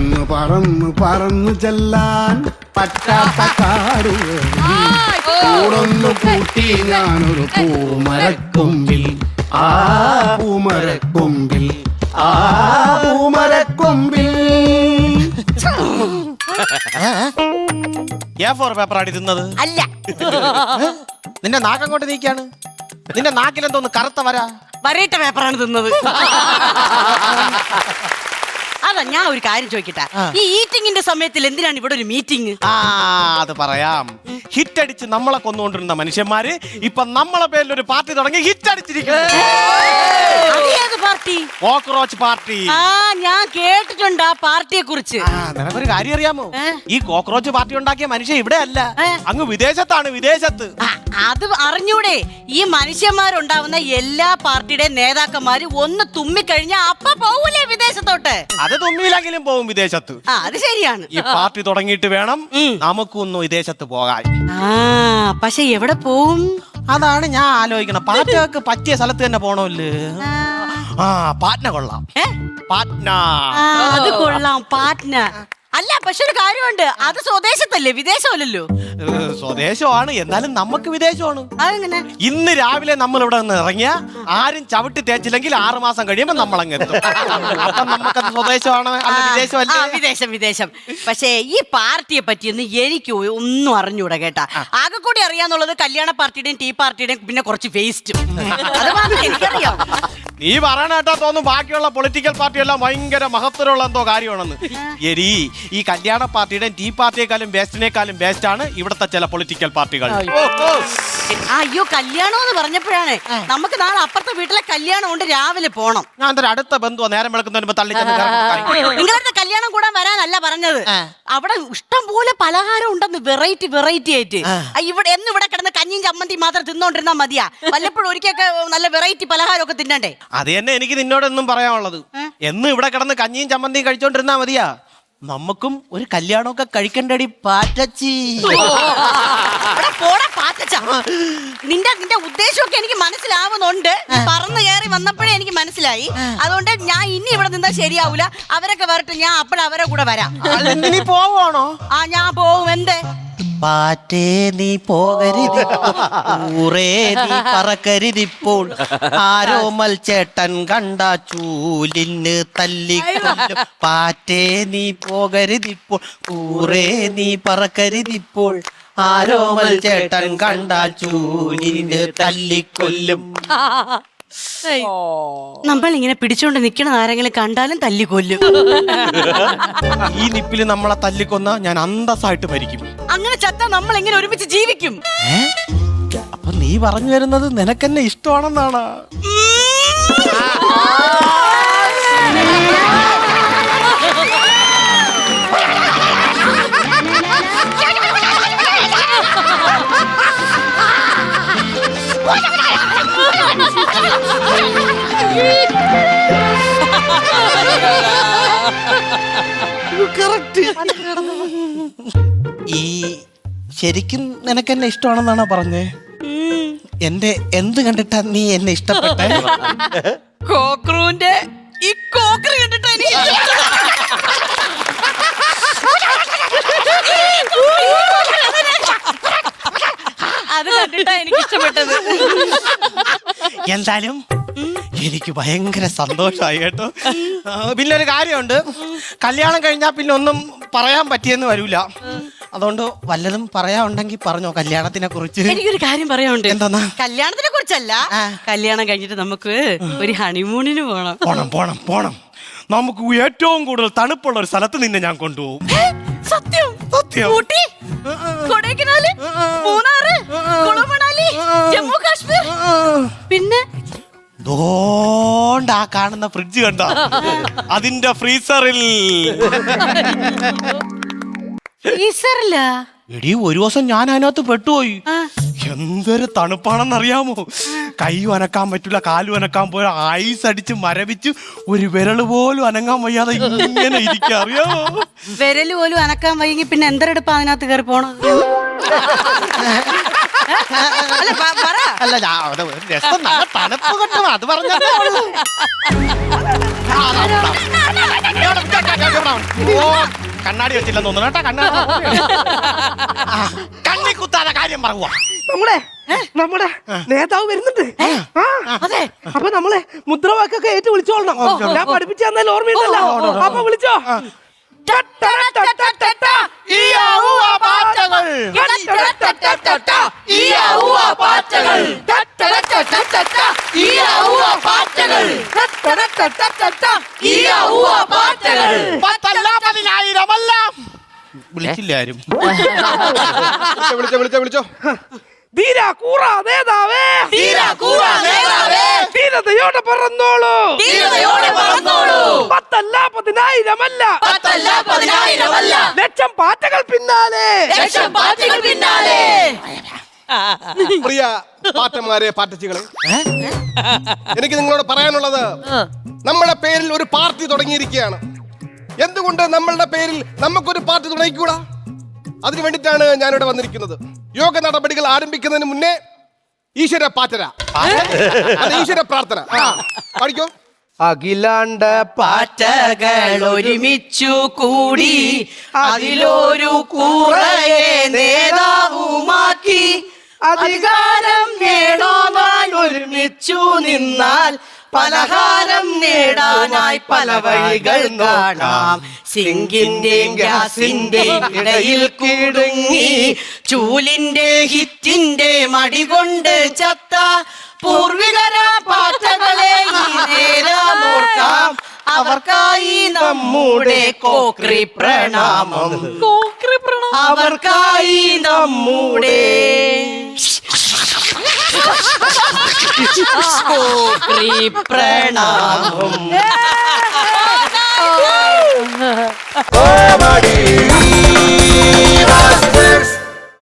പറന്ന് പറന്ന് പറന്ന് ചെല്ലാൻ പറ്റാത്ത കാടുകൂടൊന്നു കൂട്ടി ഞാനൊരു പൂമരക്കൊമ്പിൽ ആ പൂമരക്കൊമ്പിൽ ആ പൂമരക്കൊമ്പിൽ. പേപ്പർ അടി തിന്നത് അല്ല, നിന്റെ നാക്കങ്ങോട്ട് നീക്കാണ്. നിന്റെ നാക്കിലെന്തോന്ന് കറുത്ത വരാ? വരയിട്ട പേപ്പറാണ് തിന്നത്. അതാ ഞാൻ ഒരു കാര്യം ചോദിക്കട്ടെ, ഈ ഈറ്റിംഗിന്റെ സമയത്തിൽ എന്തിനാണ് ഇവിടെ ഒരു മീറ്റിംഗ്? അത് പറയാം. ഹിറ്റ് അടിച്ച് നമ്മളെ കൊന്നുകൊണ്ടിരുന്ന മനുഷ്യന്മാര് ഇപ്പൊ നമ്മളെ പേരിൽ ഒരു പാർട്ടി തുടങ്ങി ഹിറ്റ് അടിച്ചിരിക്കുന്നു. പാർട്ടി? Cockroach party. ഞാൻ കേട്ടിട്ടുണ്ട് ആ പാർട്ടിയെ കുറിച്ച്. നിനക്കൊരു കാര്യം അറിയാമോ? ഈ കോക്രോച്ച് പാർട്ടി ഉണ്ടാക്കിയ മനുഷ്യൻ ഇവിടെ അല്ല, അങ്ങ് വിദേശത്താണ്. വിദേശത്ത്. അത് അറിഞ്ഞൂടെ? ഈ മനുഷ്യന്മാരുണ്ടാവുന്ന എല്ലാ പാർട്ടിയുടെ നേതാക്കന്മാര് ഒന്ന് തുമ്മിക്കഴിഞ്ഞാ അപ്പ പോവൂലേ വിദേശത്തോട്ട്? അത് തുമ്മിയിലെങ്കിലും പോവും വിദേശത്ത്. അത് ശരിയാണ്. ഈ പാർട്ടി തുടങ്ങിയിട്ട് വേണം നമുക്കൊന്ന് വിദേശത്ത് പോകാൻ. പക്ഷെ എവിടെ പോവും? അതാണ് ഞാൻ ആലോചിക്കണം. പാറ്റകൾക്ക് പറ്റിയ സ്ഥലത്ത് തന്നെ പോണല്ലേ. പാറ്റ്ന കൊള്ളാം. പാറ്റ്ന അത് കൊള്ളാം, പാറ്റ്ന. അല്ല, പക്ഷെ ഒരു കാര്യമുണ്ട്, അത് സ്വദേശത്തല്ലേ, വിദേശമല്ലല്ലോ. സ്വദേശമാണ്, എന്നാലും നമുക്ക് വിദേശമാണ്. അതെങ്ങനെ? ഇന്ന് രാവിലെ നമ്മൾ ഇവിടെ നിന്ന് ഇറങ്ങിയ ആരും ചവിട്ടി തേച്ചില്ലെങ്കിൽ 6 മാസം കഴിയുമ്പോൾ നമ്മളങ്ങ് എത്തും. അപ്പം നമുക്കത് സ്വദേശമാണ്, അല്ല വിദേശമല്ലേ? വിദേശം, വിദേശം. പക്ഷേ ഈ പാർട്ടിയെ പറ്റിയൊന്നും എനിക്ക് ഒന്നും അറിഞ്ഞൂടാ കേട്ടാ. ആകെ കൂടി അറിയാന്നുള്ളത് കല്യാണ പാർട്ടിയുടെയും ടീ പാർട്ടിയുടെയും പിന്നെ കുറച്ച് വേസ്റ്റും. അത് മാത്രമേ എനിക്കറിയാം. നീ പറയണ കേട്ടാ തോന്നും ബാക്കിയുള്ള പൊളിറ്റിക്കൽ പാർട്ടിയെല്ലാം ഭയങ്കര മഹത്വമുള്ള എന്തോ കാര്യമാണെന്ന്. എരി, ഈ കല്യാണ പാർട്ടിയുടെയും ടീ പാർട്ടിയെക്കാളും ബേസ്റ്റിനേക്കാളും ബെസ്റ്റ് ആണ് ഇവിടുത്തെ ചില പൊളിറ്റിക്കൽ പാർട്ടികൾ. അയ്യോ, കല്യാണം എന്ന് പറഞ്ഞപ്പോഴാണ് നമുക്ക് നാളെ അപ്പുറത്തെ വീട്ടിലെ കല്യാണം കൊണ്ട് രാവിലെ പോണം. ഞാൻ അടുത്ത ബന്ധുവാ, നേരം വെളുക്കുന്നതിന് തള്ളി. നിങ്ങളുടെ കല്യാണം കൂടാൻ വരാനല്ല പറഞ്ഞത്, അവിടെ ഇഷ്ടം പോലെ പലഹാരം ഉണ്ടെന്ന്, വെറൈറ്റി വെറൈറ്റി ആയിട്ട്. ഇവിടെ കിടന്ന് കഞ്ഞിയും ചമ്മന്തി മാത്രം തിന്നോണ്ടിരുന്നാ മതിയാ? വല്ലപ്പോഴും ഒരിക്കലൊക്കെ നല്ല വെറൈറ്റി പലഹാരം ഒക്കെ തിന്നണ്ടേ? അത് തന്നെ എനിക്ക് നിന്നോടൊന്നും പറയാനുള്ളത്. എന്നും ഇവിടെ കിടന്ന് കഞ്ഞിയും ചമ്മന്തിയും കഴിച്ചോണ്ടിരുന്നാ മതിയാ? നമുക്കും ഒരു കല്യാണമൊക്കെ കഴിക്കണ്ടടി പാറ്റച്ചി. നിന്റെ ഉദ്ദേശമൊക്കെ എനിക്ക് മനസ്സിലാവുന്നുണ്ട്. പറന്ന് കയറി വന്നപ്പോഴേ എനിക്ക് മനസ്സിലായി. അതുകൊണ്ട് ഞാൻ ഇനി ഇവിടെ നിന്നാ ശരിയാവൂല. അവരൊക്കെ വരട്ടെ, ഞാൻ അപ്പോഴവരെ കൂടെ വരാം. നീ പോവാണോ? ഞാൻ പോവും. എന്തേ? പാറ്റേ നീ പോകരുതേ നീ പറക്കരുതിപ്പോൾ, ആരോമൽ ചേട്ടൻ കണ്ട ചൂലിന് തല്ലിക്കൊല്ലും. പാറ്റേ നീ പോകരുതിപ്പോൾ, ഊറേ നീ പറക്കരുതിപ്പോൾ, ആരോമൽ ചേട്ടൻ കണ്ട ചൂലിന് തല്ലിക്കൊല്ലും. നമ്മൾ ഇങ്ങനെ പിടിച്ചോണ്ട് നിക്കണ ആരെങ്കിലും കണ്ടാലും തല്ലിക്കൊല്ലും. ഈ നിപ്പില് നമ്മളെ തല്ലിക്കൊന്ന ഞാൻ അന്തസ്സായിട്ട് മരിക്കും. അങ്ങനെ ചത്താ നമ്മൾ എങ്ങനെ ഒരുമിച്ച് ജീവിക്കും? അപ്പൊ നീ പറഞ്ഞു വരുന്നത് നിനക്കെന്നെ ഇഷ്ടമാണെന്നാണ്? ഈ ശരിക്കും നിനക്കെന്നെ ഇഷ്ടമാണെന്നാണോ പറഞ്ഞേ? എന്റെ എന്ത് കണ്ടിട്ടാ നീ എന്നെ ഇഷ്ടപ്പെട്ടെ? കോക്രൂന്റെ ഈ കോക്രി കണ്ടിട്ടാ അത് കണ്ടിട്ടാ എനിക്ക് ഇഷ്ടപ്പെട്ടത്. എന്തായാലും എനിക്ക് ഭയങ്കര സന്തോഷമായി കേട്ടോ. പിന്നെ ഒരു കാര്യമുണ്ട്, കല്യാണം കഴിഞ്ഞാൽ പിന്നെ ഒന്നും പറയാൻ പറ്റിയെന്ന് വരൂല. അതുകൊണ്ട് വല്ലതും പറയാനുണ്ടെങ്കിൽ പറഞ്ഞോ കല്യാണത്തിനെ കുറിച്ച്. എനിക്കൊരു കാര്യം പറയാനുണ്ട്. എന്താ? കല്യാണത്തിനെ കുറിച്ചല്ല, കല്യാണം കഴിഞ്ഞിട്ട് നമുക്ക് ഒരു ഹണിമൂണിന് പോണം. പോണം പോണം പോണം. നമുക്ക് ഏറ്റവും കൂടുതൽ തണുപ്പുള്ള ഒരു സ്ഥലത്ത് നിന്നെ ഞാൻ കൊണ്ടുപോകും. സത്യം? സത്യം. ഊട്ടി, കൊടൈക്കനാല്, മൂന്നാറ്, കുളുമണാലി, ജമ്മു കാശ്മീർ, പിന്നെ ദോണ്ടാ കാണുന്ന ഫ്രിഡ്ജ് കണ്ട അതിന്റെ ഫ്രീസറിൽ. എടി, ഒരു ദിവസം ഞാൻ അതിനകത്ത് പെട്ടുപോയി. എന്തൊരു തണുപ്പാണെന്നറിയാമോ? കൈ അനക്കാൻ പറ്റൂല, കാലും അനക്കാൻ പോയ, ഐസ് അടിച്ച് മരവിച്ച് ഒരു വിരല് പോലും അനങ്ങാൻ വയ്യാതെ ഇങ്ങനെ ഇരിക്കുക, അറിയാമോ? വിരല് പോലും അനക്കാൻ വയ്യെങ്കിൽ പിന്നെ എന്തെടുപ്പാ അതിനകത്ത് കയറി പോണത്? അല്ല പറ. അല്ല ഒരു രസം നല്ല തണുപ്പ് കിട്ടും അത് പറഞ്ഞേ ഉള്ളൂ. ഓ കണ്ണാടി വെച്ചില്ലെന്ന് തോന്നുന്നു കേട്ടോ. കണ്ണി കുത്താതെ കാര്യം പറയുക. നമ്മുടെ നേതാവ് വരുന്നുണ്ട്. അതെ. അപ്പൊ നമ്മളെ മുദ്രാവാക്യൊക്കെ ഏറ്റു വിളിച്ചോളണം. ഞാൻ പഠിപ്പിച്ചു തന്നാൽ ഓർമ്മയുണ്ടല്ലോ. അപ്പൊ വിളിച്ചോ. വിളിച്ചില്ല ആരും. വിളിച്ചോ ധീര കൂറ നേതാവേ, ധീരതയോടെ പറന്നോളൂ, പത്തല്ല പതിനായിരമല്ല, ലക്ഷം പാറ്റകൾ പിന്നാലെ. പ്രിയ പാറ്റന്മാരെ പാറ്റച്ചികളെ, എനിക്ക് നിങ്ങളോട് പറയാനുള്ളത്, നമ്മുടെ പേരിൽ ഒരു പാർട്ടി തുടങ്ങിയിരിക്കുകയാണ്. എന്തുകൊണ്ട് നമ്മളുടെ പേരിൽ നമുക്കൊരു പാർട്ടി തുടങ്ങിക്കൂടാ? അതിനു വേണ്ടിയിട്ടാണ് ഞാനിവിടെ വന്നിരിക്കുന്നത്. യോഗ നടപടികൾ ആരംഭിക്കുന്നതിന് മുന്നേ ഈശ്വര പാറ്റര, ഈശ്വര പ്രാർത്ഥന പഠിക്കോ. അഖിലാണ്ട പാറ്റകൾ ഒരുമിച്ചു കൂടി അതിലൊരു കൂറയെ നേതാവുമാക്കി അധികാരം നേടാൻ ഒരുമിച്ചു നിന്നാൽ പലഹാരം നേടാനായി പല വഴികൾ കാണാം. സിങ്കിന്റെയും ഗ്യാസിന്റെയും ഇടയിൽ കുടുങ്ങി ചൂലിന്റെ ഹിറ്റിന്റെ മടികൊണ്ട് ചത്ത പൂർവികര പാറ്റകളെ ഈ നേരം ഓർക്കാം. അവർക്കായി നമ്മുടെ കോക്രി പ്രണാമം, അവർക്കായി നമ്മുടെ കോക്രി പ്രണാമം.